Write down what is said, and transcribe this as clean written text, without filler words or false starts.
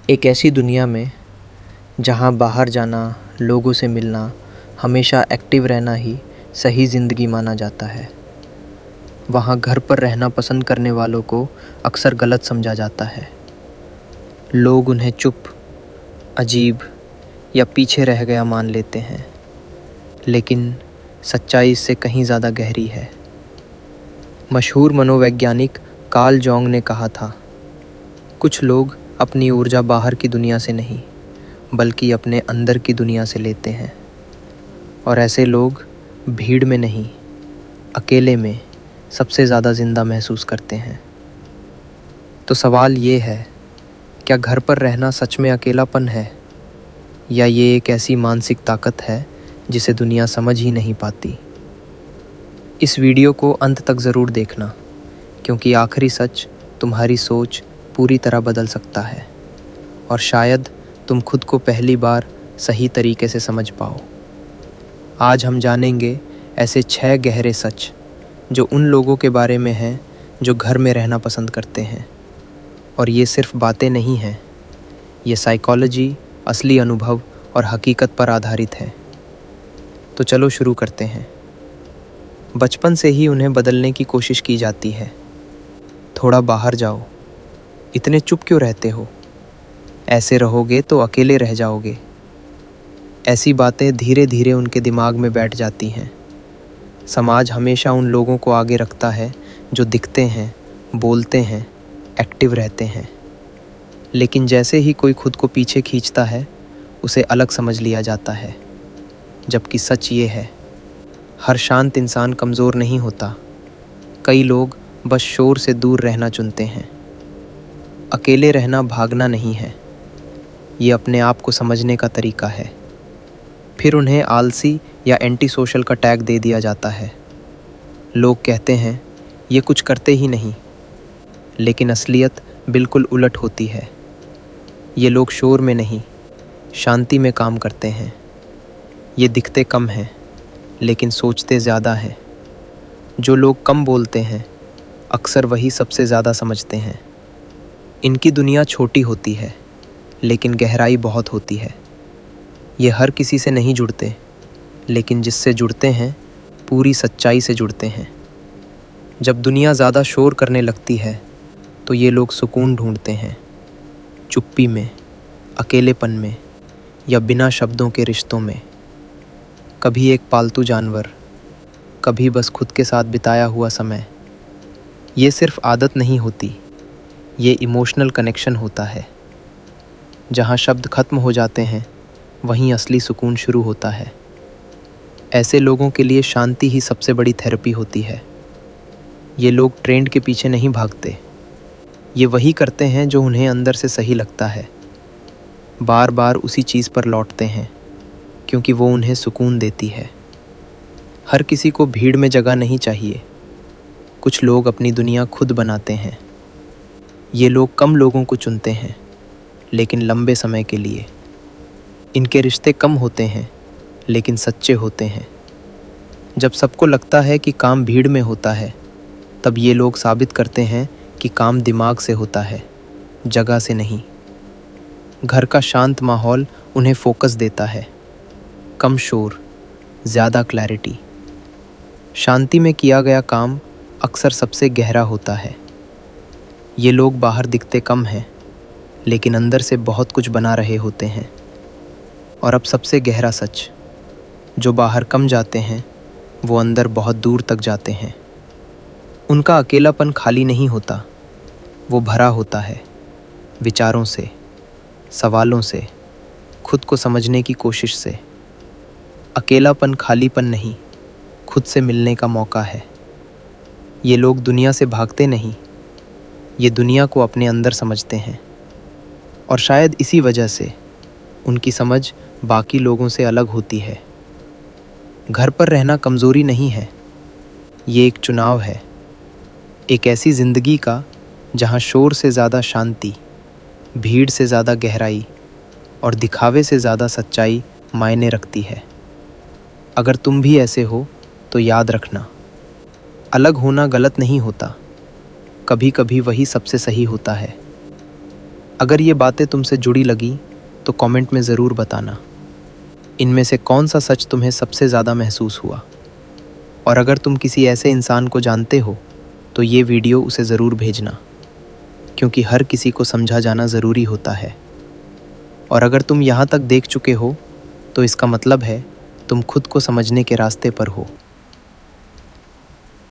एक ऐसी दुनिया में जहाँ बाहर जाना, लोगों से मिलना, हमेशा एक्टिव रहना ही सही ज़िंदगी माना जाता है। वहाँ घर पर रहना पसंद करने वालों को अक्सर गलत समझा जाता है। लोग उन्हें चुप, अजीब या पीछे रह गया मान लेते हैं, लेकिन सच्चाई इससे कहीं ज़्यादा गहरी है। मशहूर मनोवैज्ञानिक कार्ल जॉन्ग ने कहा था, कुछ लोग अपनी ऊर्जा बाहर की दुनिया से नहीं बल्कि अपने अंदर की दुनिया से लेते हैं, और ऐसे लोग भीड़ में नहीं, अकेले में सबसे ज़्यादा ज़िंदा महसूस करते हैं। तो सवाल ये है, क्या घर पर रहना सच में अकेलापन है, या ये एक ऐसी मानसिक ताकत है जिसे दुनिया समझ ही नहीं पाती? इस वीडियो को अंत तक ज़रूर देखना, क्योंकि आखिरी सच तुम्हारी सोच पूरी तरह बदल सकता है, और शायद तुम खुद को पहली बार सही तरीके से समझ पाओ। आज हम जानेंगे ऐसे 6 गहरे सच जो उन लोगों के बारे में हैं जो घर में रहना पसंद करते हैं। और ये सिर्फ बातें नहीं हैं, ये साइकोलॉजी, असली अनुभव और हकीकत पर आधारित है। तो चलो शुरू करते हैं। बचपन से ही उन्हें बदलने की कोशिश की जाती है। थोड़ा बाहर जाओ, इतने चुप क्यों रहते हो, ऐसे रहोगे तो अकेले रह जाओगे। ऐसी बातें धीरे धीरे उनके दिमाग में बैठ जाती हैं। समाज हमेशा उन लोगों को आगे रखता है जो दिखते हैं, बोलते हैं, एक्टिव रहते हैं। लेकिन जैसे ही कोई खुद को पीछे खींचता है, उसे अलग समझ लिया जाता है। जबकि सच ये है, हर शांत इंसान कमज़ोर नहीं होता। कई लोग बस शोर से दूर रहना चुनते हैं। अकेले रहना भागना नहीं है, ये अपने आप को समझने का तरीका है। फिर उन्हें आलसी या एंटी सोशल का टैग दे दिया जाता है। लोग कहते हैं ये कुछ करते ही नहीं, लेकिन असलियत बिल्कुल उलट होती है। ये लोग शोर में नहीं, शांति में काम करते हैं। ये दिखते कम हैं, लेकिन सोचते ज़्यादा हैं। जो लोग कम बोलते हैं, अक्सर वही सबसे ज़्यादा समझते हैं। इनकी दुनिया छोटी होती है, लेकिन गहराई बहुत होती है। ये हर किसी से नहीं जुड़ते, लेकिन जिससे जुड़ते हैं, पूरी सच्चाई से जुड़ते हैं। जब दुनिया ज़्यादा शोर करने लगती है, तो ये लोग सुकून ढूंढते हैं, चुप्पी में, अकेलेपन में, या बिना शब्दों के रिश्तों में। कभी एक पालतू जानवर, कभी बस खुद के साथ बिताया हुआ समय। ये सिर्फ आदत नहीं होती, ये इमोशनल कनेक्शन होता है। जहाँ शब्द खत्म हो जाते हैं, वहीं असली सुकून शुरू होता है। ऐसे लोगों के लिए शांति ही सबसे बड़ी थेरेपी होती है। ये लोग ट्रेंड के पीछे नहीं भागते, ये वही करते हैं जो उन्हें अंदर से सही लगता है। बार बार उसी चीज़ पर लौटते हैं, क्योंकि वो उन्हें सुकून देती है। हर किसी को भीड़ में जगह नहीं चाहिए। कुछ लोग अपनी दुनिया खुद बनाते हैं। ये लोग कम लोगों को चुनते हैं, लेकिन लंबे समय के लिए। इनके रिश्ते कम होते हैं, लेकिन सच्चे होते हैं। जब सबको लगता है कि काम भीड़ में होता है, तब ये लोग साबित करते हैं कि काम दिमाग से होता है, जगह से नहीं। घर का शांत माहौल उन्हें फोकस देता है। कम शोर, ज़्यादा क्लैरिटी। शांति में किया गया काम अक्सर सबसे गहरा होता है। ये लोग बाहर दिखते कम हैं, लेकिन अंदर से बहुत कुछ बना रहे होते हैं। और अब सबसे गहरा सच, जो बाहर कम जाते हैं, वो अंदर बहुत दूर तक जाते हैं। उनका अकेलापन खाली नहीं होता, वो भरा होता है विचारों से, सवालों से, खुद को समझने की कोशिश से। अकेलापन खालीपन नहीं, खुद से मिलने का मौका है। ये लोग दुनिया से भागते नहीं, ये दुनिया को अपने अंदर समझते हैं। और शायद इसी वजह से उनकी समझ बाकी लोगों से अलग होती है। घर पर रहना कमज़ोरी नहीं है, ये एक चुनाव है। एक ऐसी ज़िंदगी का जहाँ शोर से ज़्यादा शांति, भीड़ से ज़्यादा गहराई और दिखावे से ज़्यादा सच्चाई मायने रखती है। अगर तुम भी ऐसे हो, तो याद रखना, अलग होना गलत नहीं होता, कभी कभी वही सबसे सही होता है। अगर ये बातें तुमसे जुड़ी लगी तो कमेंट में ज़रूर बताना इनमें से कौन सा सच तुम्हें सबसे ज़्यादा महसूस हुआ। और अगर तुम किसी ऐसे इंसान को जानते हो तो ये वीडियो उसे ज़रूर भेजना, क्योंकि हर किसी को समझा जाना ज़रूरी होता है। और अगर तुम यहाँ तक देख चुके हो तो इसका मतलब है तुम खुद को समझने के रास्ते पर हो।